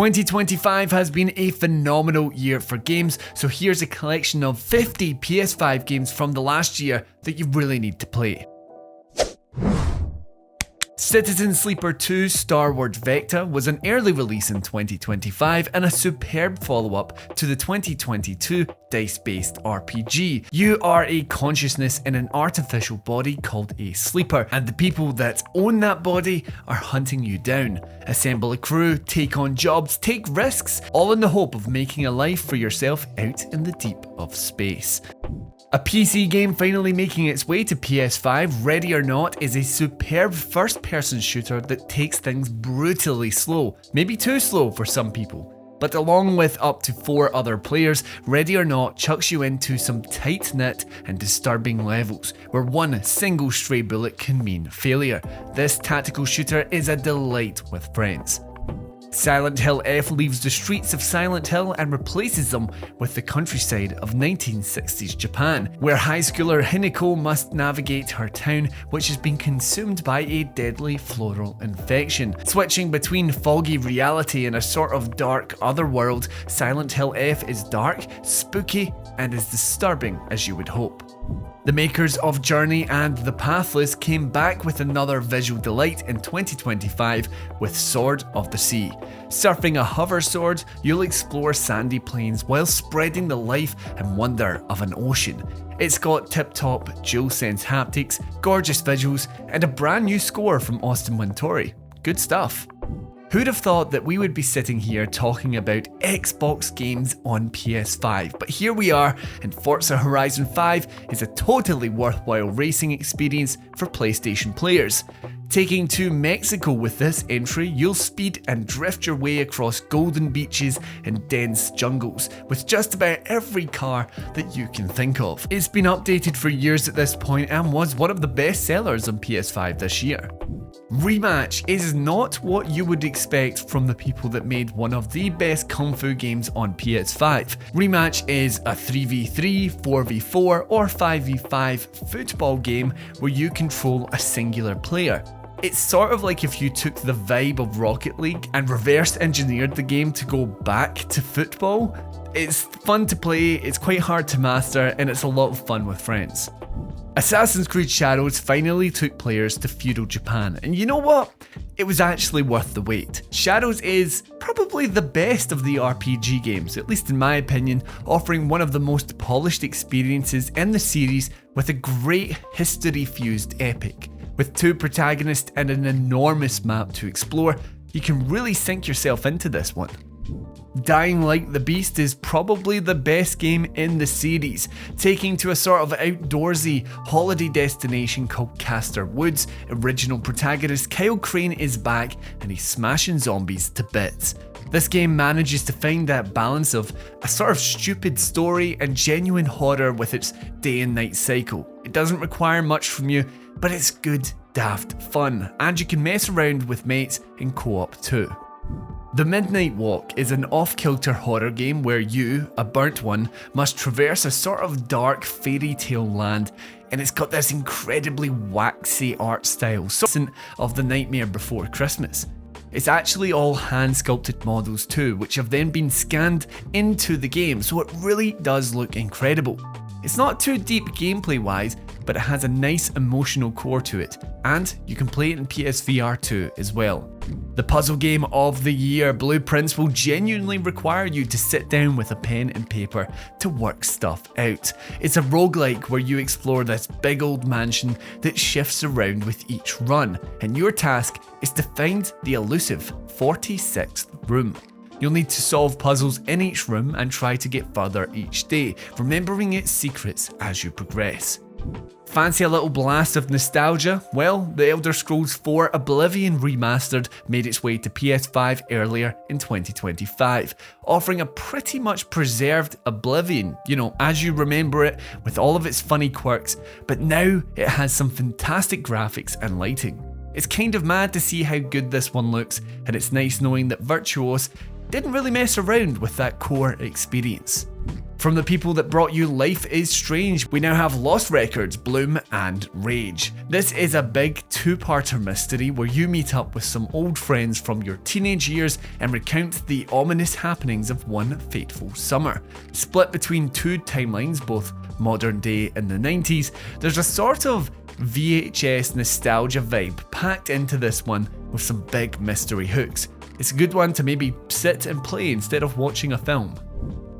2025 has been a phenomenal year for games, so here's a collection of 50 PS5 games from the last year that you really need to play. Citizen Sleeper 2 Starward Vecta was an early release in 2025 and a superb follow-up to the 2022 dice-based RPG. You are a consciousness in an artificial body called a sleeper, and the people that own that body are hunting you down. Assemble a crew, take on jobs, take risks, all in the hope of making a life for yourself out in the deep of space. A PC game finally making its way to PS5, Ready or Not, is a superb first-person shooter that takes things brutally slow, maybe too slow for some people. But along with up to 4 other players, Ready or Not chucks you into some tight-knit and disturbing levels, where one single stray bullet can mean failure. This tactical shooter is a delight with friends. Silent Hill F leaves the streets of Silent Hill and replaces them with the countryside of 1960s Japan, where high schooler Hinako must navigate her town, which has been consumed by a deadly floral infection. Switching between foggy reality and a sort of dark otherworld, Silent Hill F is dark, spooky, and as disturbing as you would hope. The makers of Journey and The Pathless came back with another visual delight in 2025 with Sword of the Sea. Surfing a hover sword, you'll explore sandy plains while spreading the life and wonder of an ocean. It's got tip-top DualSense haptics, gorgeous visuals, and a brand new score from Austin Wintory. Good stuff. Who'd have thought that we would be sitting here talking about Xbox games on PS5, but here we are, and Forza Horizon 5 is a totally worthwhile racing experience for PlayStation players. Taking to Mexico with this entry, you'll speed and drift your way across golden beaches and dense jungles, with just about every car that you can think of. It's been updated for years at this point and was one of the best sellers on PS5 this year. Rematch is not what you would expect from the people that made one of the best kung fu games on PS5. Rematch is a 3v3, 4v4 or 5v5 football game where you control a singular player. It's sort of like if you took the vibe of Rocket League and reverse engineered the game to go back to football. It's fun to play, it's quite hard to master, and it's a lot of fun with friends. Assassin's Creed Shadows finally took players to feudal Japan, and you know what? It was actually worth the wait. Shadows is probably the best of the RPG games, at least in my opinion, offering one of the most polished experiences in the series with a great history-fused epic. With 2 protagonists and an enormous map to explore, you can really sink yourself into this one. Dying Like the Beast is probably the best game in the series, taking to a sort of outdoorsy holiday destination called Castor Woods. Original protagonist Kyle Crane is back and he's smashing zombies to bits. This game manages to find that balance of a sort of stupid story and genuine horror with its day and night cycle. It doesn't require much from you, but it's good, daft fun, and you can mess around with mates in co-op too. The Midnight Walk is an off-kilter horror game where you, a burnt one, must traverse a sort of dark fairy tale land, and it's got this incredibly waxy art style, reminiscent of The Nightmare Before Christmas. It's actually all hand-sculpted models too, which have then been scanned into the game, so it really does look incredible. It's not too deep gameplay-wise, but it has a nice emotional core to it, and you can play it in PSVR 2 as well. The puzzle game of the year, Blueprints, will genuinely require you to sit down with a pen and paper to work stuff out. It's a roguelike where you explore this big old mansion that shifts around with each run, and your task is to find the elusive 46th room. You'll need to solve puzzles in each room and try to get further each day, remembering its secrets as you progress. Fancy a little blast of nostalgia? Well, The Elder Scrolls 4 Oblivion Remastered made its way to PS5 earlier in 2025, offering a pretty much preserved Oblivion, as you remember it, with all of its funny quirks, but now it has some fantastic graphics and lighting. It's kind of mad to see how good this one looks, and it's nice knowing that Virtuos didn't really mess around with that core experience. From the people that brought you Life is Strange, we now have Lost Records, Bloom and Rage. This is a big two-parter mystery where you meet up with some old friends from your teenage years and recount the ominous happenings of one fateful summer. Split between two timelines, both modern day and the 90s, there's a sort of VHS nostalgia vibe packed into this one with some big mystery hooks. It's a good one to maybe sit and play instead of watching a film.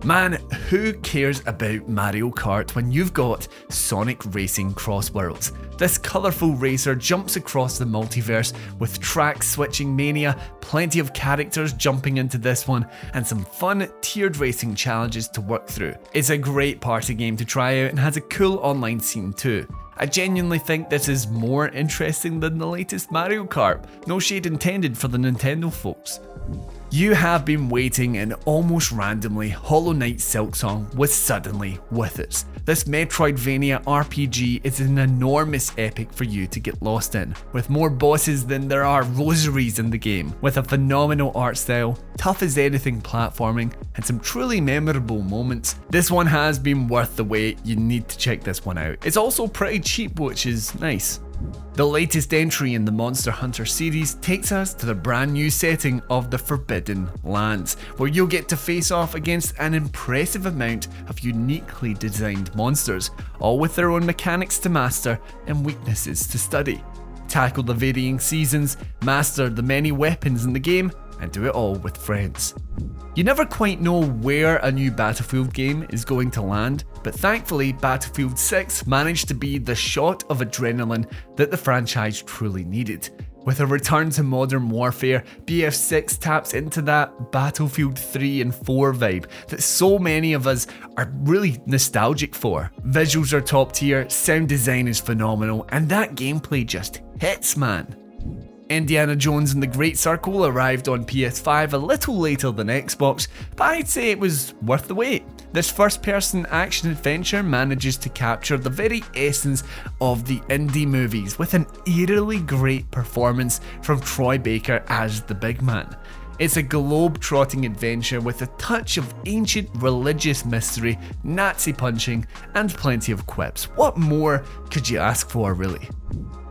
Man, who cares about Mario Kart when you've got Sonic Racing Crossworlds? This colourful racer jumps across the multiverse with track switching mania, plenty of characters jumping into this one, and some fun tiered racing challenges to work through. It's a great party game to try out and has a cool online scene too. I genuinely think this is more interesting than the latest Mario Kart. No shade intended for the Nintendo folks. You have been waiting, and almost randomly, Hollow Knight Silksong was suddenly with us. This Metroidvania RPG is an enormous epic for you to get lost in, with more bosses than there are rosaries in the game, with a phenomenal art style, tough as anything platforming, and some truly memorable moments. This one has been worth the wait. You need to check this one out. It's also pretty cheap, which is nice. The latest entry in the Monster Hunter series takes us to the brand new setting of the Forbidden Lands, where you'll get to face off against an impressive amount of uniquely designed monsters, all with their own mechanics to master and weaknesses to study. Tackle the varying seasons, master the many weapons in the game, and do it all with friends. You never quite know where a new Battlefield game is going to land, but thankfully Battlefield 6 managed to be the shot of adrenaline that the franchise truly needed. With a return to modern warfare, BF6 taps into that Battlefield 3 and 4 vibe that so many of us are really nostalgic for. Visuals are top tier, sound design is phenomenal, and that gameplay just hits, man. Indiana Jones and the Great Circle arrived on PS5 a little later than Xbox, but I'd say it was worth the wait. This first-person action-adventure manages to capture the very essence of the indie movies with an eerily great performance from Troy Baker as the big man. It's a globe-trotting adventure with a touch of ancient religious mystery, Nazi punching, and plenty of quips. What more could you ask for, really?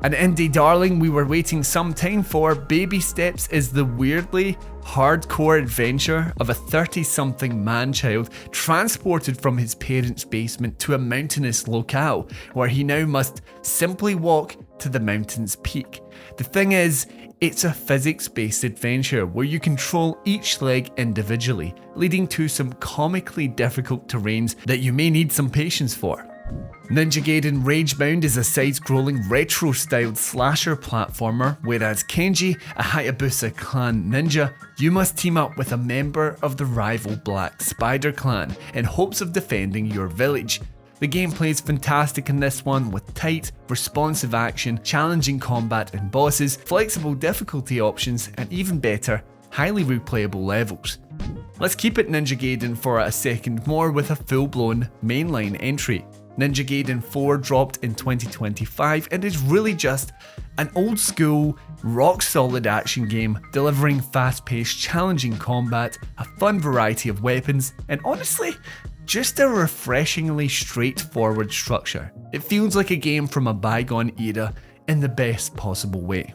An indie darling we were waiting some time for, Baby Steps is the weirdly hardcore adventure of a 30-something man-child transported from his parents' basement to a mountainous locale, where he now must simply walk to the mountain's peak. The thing is, it's a physics-based adventure where you control each leg individually, leading to some comically difficult terrains that you may need some patience for. Ninja Gaiden Ragebound is a side-scrolling retro-styled slasher platformer, whereas Kenji, a Hayabusa clan ninja, you must team up with a member of the rival Black Spider clan in hopes of defending your village. The gameplay is fantastic in this one, with tight, responsive action, challenging combat and bosses, flexible difficulty options, and even better, highly replayable levels. Let's keep it Ninja Gaiden for a second more with a full-blown mainline entry. Ninja Gaiden 4 dropped in 2025 and is really just an old school, rock solid action game delivering fast paced, challenging combat, a fun variety of weapons, and honestly, just a refreshingly straightforward structure. It feels like a game from a bygone era in the best possible way.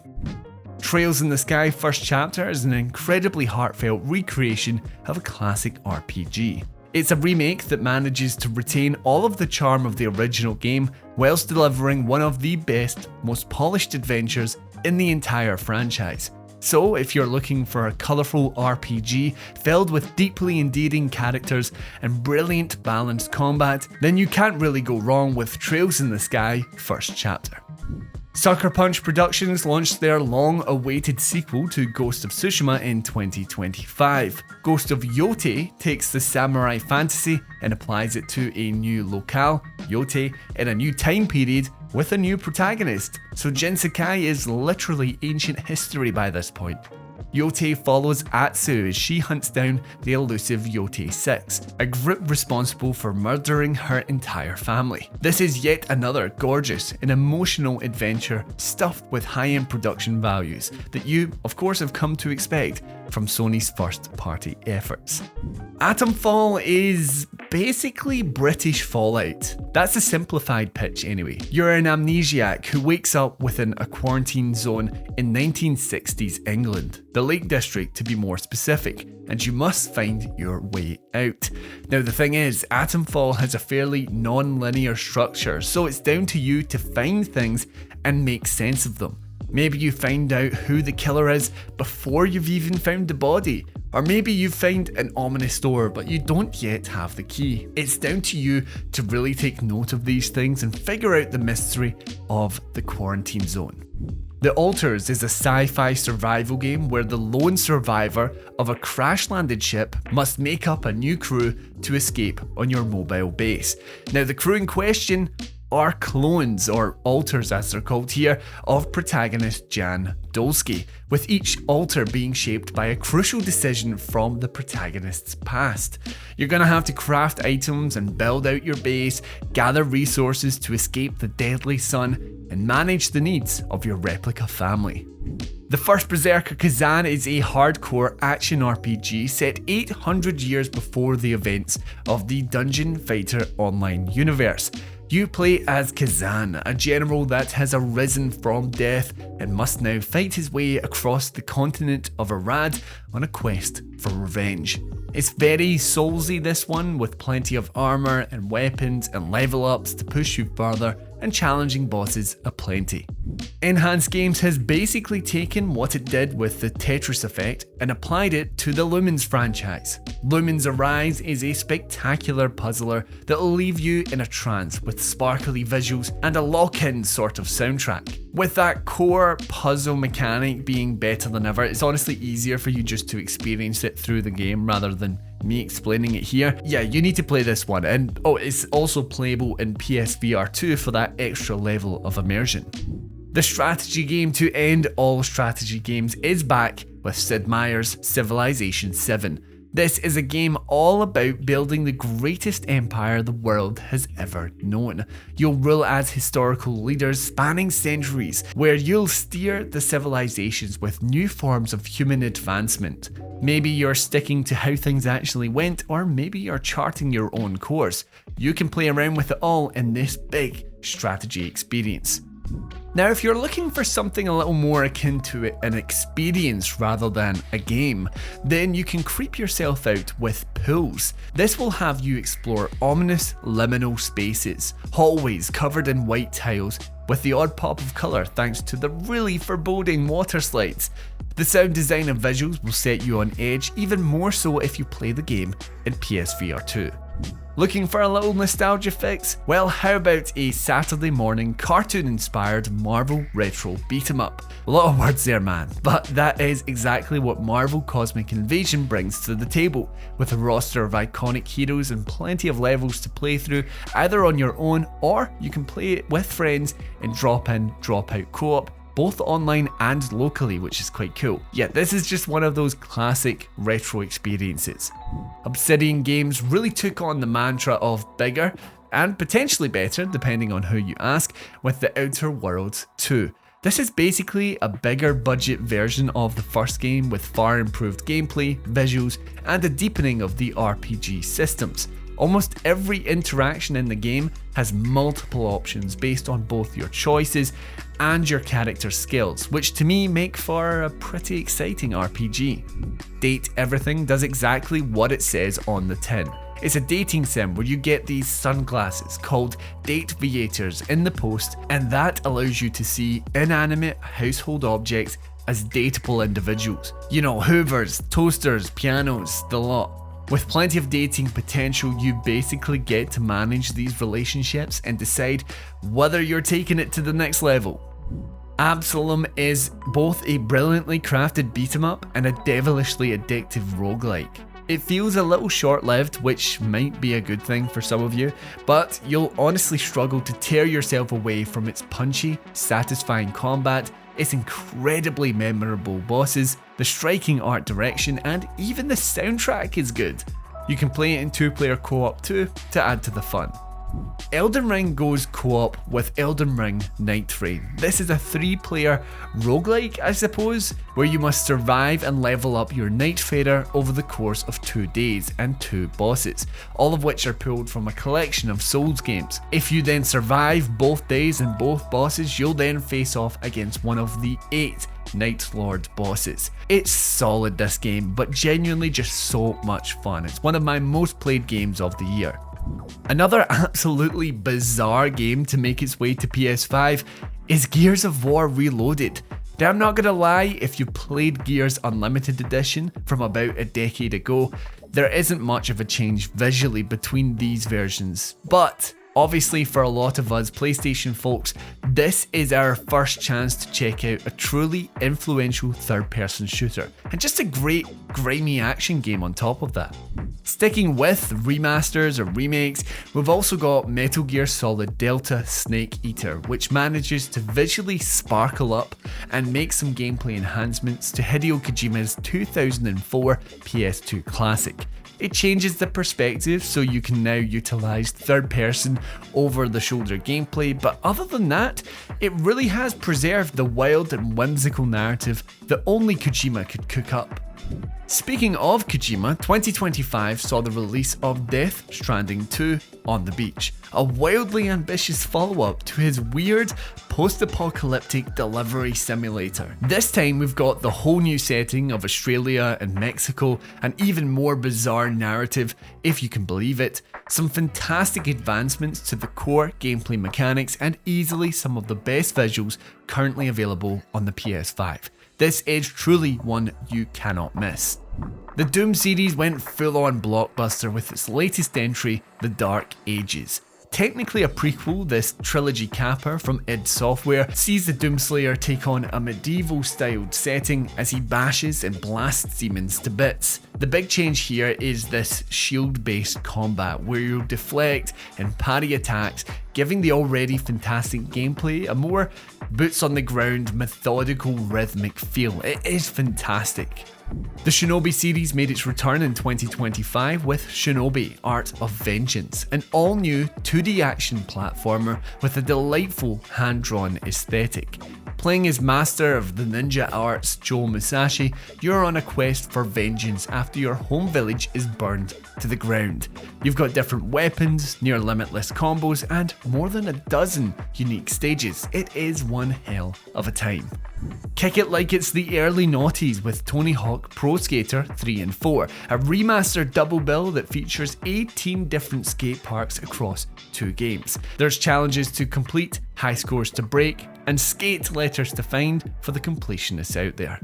Trails in the Sky First Chapter is an incredibly heartfelt recreation of a classic RPG. It's a remake that manages to retain all of the charm of the original game whilst delivering one of the best, most polished adventures in the entire franchise. So if you're looking for a colourful RPG filled with deeply endearing characters and brilliant balanced combat, then you can't really go wrong with Trails in the Sky First Chapter. Sucker Punch Productions launched their long-awaited sequel to Ghost of Tsushima in 2025. Ghost of Yotei takes the samurai fantasy and applies it to a new locale, Yotei, in a new time period with a new protagonist, so Jinsekai is literally ancient history by this point. Yotei follows Atsu as she hunts down the elusive Yotei 6, a group responsible for murdering her entire family. This is yet another gorgeous and emotional adventure stuffed with high-end production values that you, of course, have come to expect from Sony's first-party efforts. Atomfall is basically British Fallout. That's a simplified pitch anyway. You're an amnesiac who wakes up within a quarantine zone in 1960s England, the Lake District to be more specific, and you must find your way out. Now the thing is, Atomfall has a fairly non-linear structure, so it's down to you to find things and make sense of them. Maybe you find out who the killer is before you've even found the body. Or maybe you find an ominous door but you don't yet have the key. It's down to you to really take note of these things and figure out the mystery of the quarantine zone. The Alters is a sci-fi survival game where the lone survivor of a crash-landed ship must make up a new crew to escape on your mobile base. Now the crew in question are clones, or alters as they're called here, of protagonist Jan Dolsky, with each alter being shaped by a crucial decision from the protagonist's past. You're going to have to craft items and build out your base, gather resources to escape the deadly sun, and manage the needs of your replica family. The first Berserker Khazan is a hardcore action RPG set 800 years before the events of the Dungeon Fighter Online universe. You play as Khazan, a general that has arisen from death and must now fight his way across the continent of Arad on a quest for revenge. It's very Soulsy, this one, with plenty of armor and weapons and level ups to push you further, and challenging bosses aplenty. Enhanced Games has basically taken what it did with the Tetris effect and applied it to the Lumines franchise. Lumines Arise is a spectacular puzzler that will leave you in a trance with sparkly visuals and a lock-in sort of soundtrack. With that core puzzle mechanic being better than ever, it's honestly easier for you just to experience it through the game rather than me explaining it here. Yeah, you need to play this one, and it's also playable in PSVR 2 for that extra level of immersion. The strategy game to end all strategy games is back with Sid Meier's Civilization 7. This is a game all about building the greatest empire the world has ever known. You'll rule as historical leaders spanning centuries, where you'll steer the civilizations with new forms of human advancement. Maybe you're sticking to how things actually went, or maybe you're charting your own course. You can play around with it all in this big strategy experience. Now, if you're looking for something a little more akin to an experience rather than a game, then you can creep yourself out with Pools. This will have you explore ominous liminal spaces, hallways covered in white tiles with the odd pop of colour thanks to the really foreboding water slides. The sound design and visuals will set you on edge, even more so if you play the game in PSVR 2. Looking for a little nostalgia fix? Well, how about a Saturday morning cartoon-inspired Marvel retro beat-em-up? A lot of words there, man, but that is exactly what Marvel Cosmic Invasion brings to the table, with a roster of iconic heroes and plenty of levels to play through, either on your own or you can play it with friends in drop-in, drop-out co-op, both online and locally, which is quite cool. Yeah, this is just one of those classic retro experiences. Obsidian Games really took on the mantra of bigger and potentially better, depending on who you ask, with the Outer Worlds 2. This is basically a bigger budget version of the first game with far improved gameplay, visuals, and a deepening of the RPG systems. Almost every interaction in the game has multiple options based on both your choices and your character skills, which to me make for a pretty exciting RPG. Date Everything does exactly what it says on the tin. It's a dating sim where you get these sunglasses called Date Viators in the post, and that allows you to see inanimate household objects as dateable individuals. You know, hoovers, toasters, pianos, the lot. With plenty of dating potential, you basically get to manage these relationships and decide whether you're taking it to the next level. Absolum is both a brilliantly crafted beat-em-up and a devilishly addictive roguelike. It feels a little short-lived, which might be a good thing for some of you, but you'll honestly struggle to tear yourself away from its punchy, satisfying combat, its incredibly memorable bosses, the striking art direction, and even the soundtrack is good. You can play it in 2-player co-op too, to add to the fun. Elden Ring goes co-op with Elden Ring Nightreign. This is a 3-player roguelike, I suppose, where you must survive and level up your Nightfarer over the course of 2 days and 2 bosses, all of which are pulled from a collection of Souls games. If you then survive both days and both bosses, you'll then face off against one of the 8 Night Lord bosses. It's solid, this game, but genuinely just so much fun. It's one of my most played games of the year. Another absolutely bizarre game to make its way to PS5 is Gears of War Reloaded. Now, I'm not gonna lie, if you played Gears Unlimited Edition from about a decade ago, there isn't much of a change visually between these versions, but obviously for a lot of us PlayStation folks, this is our first chance to check out a truly influential third-person shooter, and just a great, grimy action game on top of that. Sticking with remasters or remakes, we've also got Metal Gear Solid Delta Snake Eater, which manages to visually sparkle up and make some gameplay enhancements to Hideo Kojima's 2004 PS2 classic. It changes the perspective so you can now utilise third person over the shoulder gameplay, but other than that, it really has preserved the wild and whimsical narrative that only Kojima could cook up. Speaking of Kojima, 2025 saw the release of Death Stranding 2 on the Beach, a wildly ambitious follow-up to his weird post-apocalyptic delivery simulator. This time we've got the whole new setting of Australia and Mexico, an even more bizarre narrative, if you can believe it, some fantastic advancements to the core gameplay mechanics, and easily some of the best visuals currently available on the PS5. This is truly one you cannot miss. The Doom series went full-on blockbuster with its latest entry, The Dark Ages. Technically a prequel, this trilogy capper from id Software sees the Doomslayer take on a medieval-styled setting as he bashes and blasts demons to bits. The big change here is this shield-based combat where you'll deflect and parry attacks, giving the already fantastic gameplay a more boots-on-the-ground, methodical, rhythmic feel. It is fantastic. The Shinobi series made its return in 2025 with Shinobi Art of Vengeance, an all-new 2D action platformer with a delightful hand-drawn aesthetic. Playing as master of the ninja arts Joe Musashi, you're on a quest for vengeance after your home village is burned to the ground. You've got different weapons, near limitless combos, and more than a dozen unique stages. It is one hell of a time. Kick it like it's the early noughties with Tony Hawk Pro Skater 3 and 4, a remastered double bill that features 18 different skate parks across 2 games. There's challenges to complete, high scores to break, and skate letters to find for the completionists out there.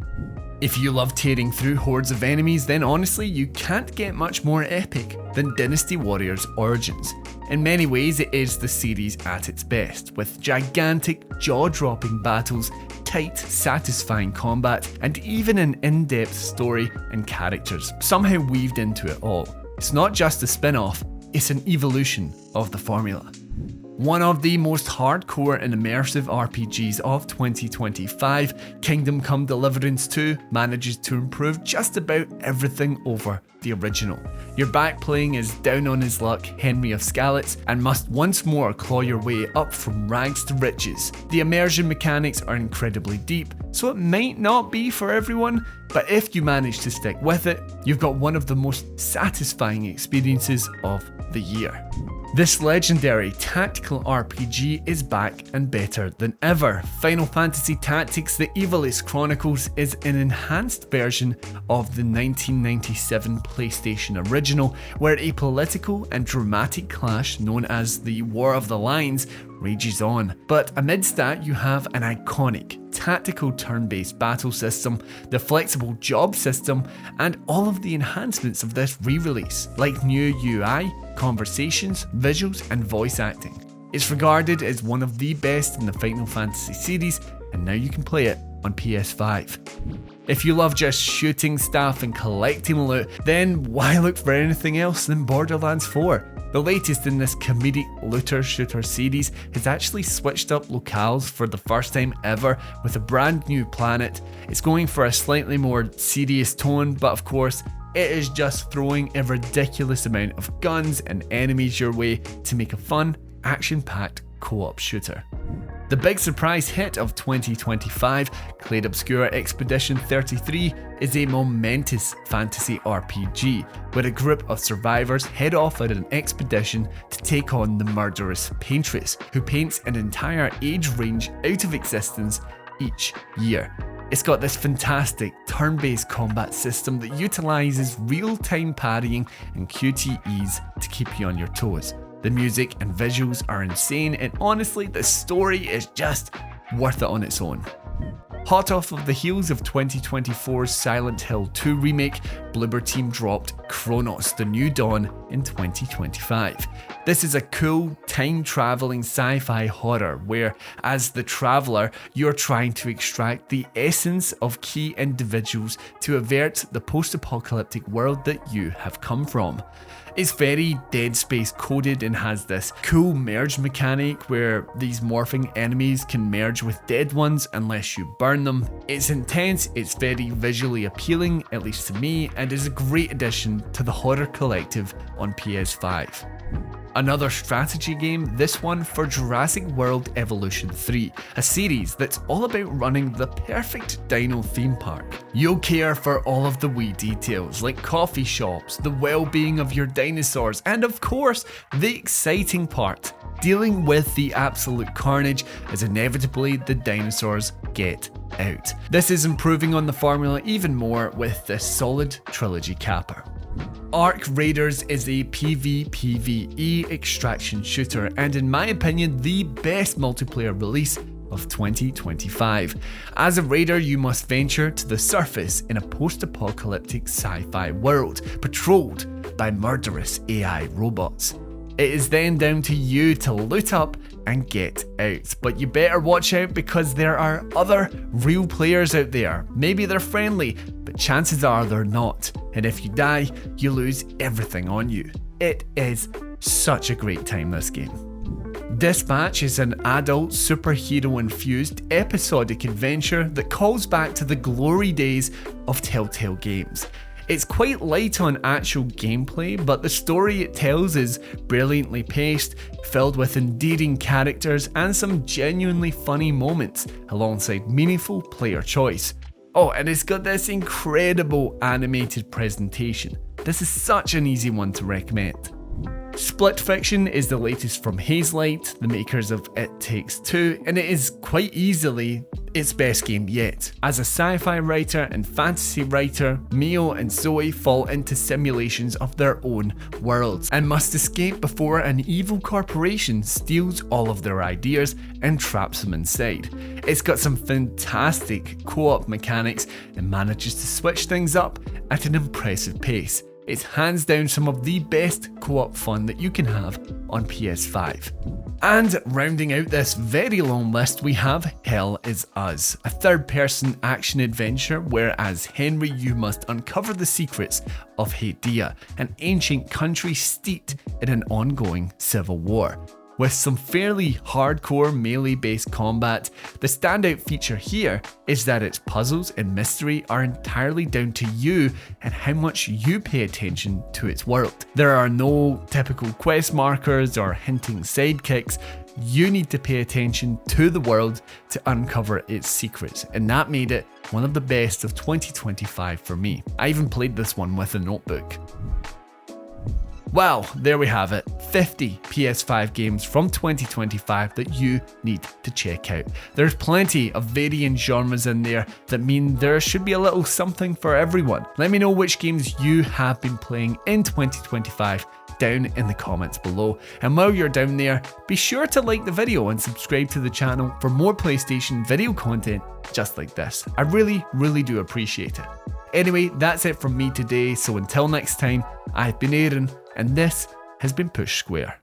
If you love tearing through hordes of enemies, then honestly you can't get much more epic than Dynasty Warriors Origins. In many ways it is the series at its best, with gigantic, jaw-dropping battles, tight, satisfying combat, and even an in-depth story and characters somehow weaved into it all. It's not just a spin-off, it's an evolution of the formula. One of the most hardcore and immersive RPGs of 2025, Kingdom Come Deliverance 2 manages to improve just about everything over the original. You're back playing as down on his luck Henry of Skalitz and must once more claw your way up from rags to riches. The immersion mechanics are incredibly deep, so it might not be for everyone, but if you manage to stick with it, you've got one of the most satisfying experiences of the year. This legendary tactical RPG is back and better than ever. Final Fantasy Tactics: The Ivalice Chronicles is an enhanced version of the 1997 PlayStation original, where a political and dramatic clash known as the War of the Lines rages on. But amidst that, you have an iconic tactical turn-based battle system, the flexible job system, and all of the enhancements of this re-release, like new UI, conversations, visuals, and voice acting. It's regarded as one of the best in the Final Fantasy series, and now you can play it on PS5. If you love just shooting stuff and collecting loot, then why look for anything else than Borderlands 4? The latest in this comedic looter-shooter series has actually switched up locales for the first time ever with a brand new planet. It's going for a slightly more serious tone, but of course, it is just throwing a ridiculous amount of guns and enemies your way to make a fun action-packed co-op shooter. The big surprise hit of 2025, Clair Obscur Expedition 33, is a momentous fantasy RPG where a group of survivors head off on an expedition to take on the murderous paintress, who paints an entire age range out of existence each year. It's got this fantastic turn-based combat system that utilises real-time parrying and QTEs to keep you on your toes. The music and visuals are insane, and honestly, the story is just worth it on its own. Hot off of the heels of 2024's Silent Hill 2 remake, Bloober Team dropped Cronos: The New Dawn in 2025. This is a cool, time-traveling sci-fi horror where, as the Traveller, you're trying to extract the essence of key individuals to avert the post-apocalyptic world that you have come from. It's very Dead Space coded and has this cool merge mechanic where these morphing enemies can merge with dead ones unless you burn them. It's intense, it's very visually appealing, at least to me, and is a great addition to the horror collective on PS5. Another strategy game, this one for Jurassic World Evolution 3, a series that's all about running the perfect dino theme park. You'll care for all of the wee details like coffee shops, the well-being of your dinosaurs, and of course, the exciting part, dealing with the absolute carnage as inevitably the dinosaurs get out. This is improving on the formula even more with this solid trilogy capper. Ark Raiders is a PvPvE extraction shooter and in my opinion the best multiplayer release of 2025. As a raider, you must venture to the surface in a post-apocalyptic sci-fi world, patrolled by murderous AI robots. It is then down to you to loot up and get out, but you better watch out because there are other real players out there. Maybe they're friendly, but chances are they're not, and if you die, you lose everything on you. It is such a great time, this game. Dispatch is an adult superhero-infused episodic adventure that calls back to the glory days of Telltale Games. It's quite light on actual gameplay, but the story it tells is brilliantly paced, filled with endearing characters and some genuinely funny moments, alongside meaningful player choice. Oh, and it's got this incredible animated presentation. This is such an easy one to recommend. Split Fiction is the latest from Hazelight, the makers of It Takes Two, and it is quite easily its best game yet. As a sci-fi writer and fantasy writer, Mio and Zoe fall into simulations of their own worlds and must escape before an evil corporation steals all of their ideas and traps them inside. It's got some fantastic co-op mechanics and manages to switch things up at an impressive pace. It's hands down some of the best co-op fun that you can have on PS5. And rounding out this very long list, we have Hell Is Us, a third-person action adventure where as Henry you must uncover the secrets of Hadia, an ancient country steeped in an ongoing civil war. With some fairly hardcore melee-based combat, the standout feature here is that its puzzles and mystery are entirely down to you and how much you pay attention to its world. There are no typical quest markers or hinting sidekicks. You need to pay attention to the world to uncover its secrets, and that made it one of the best of 2025 for me. I even played this one with a notebook. Well, there we have it, 50 PS5 games from 2025 that you need to check out. There's plenty of varying genres in there that mean there should be a little something for everyone. Let me know which games you have been playing in 2025 down in the comments below. And while you're down there, be sure to like the video and subscribe to the channel for more PlayStation video content just like this. I really do appreciate it. Anyway, that's it from me today, so until next time, I've been Aaron, and this has been Push Square.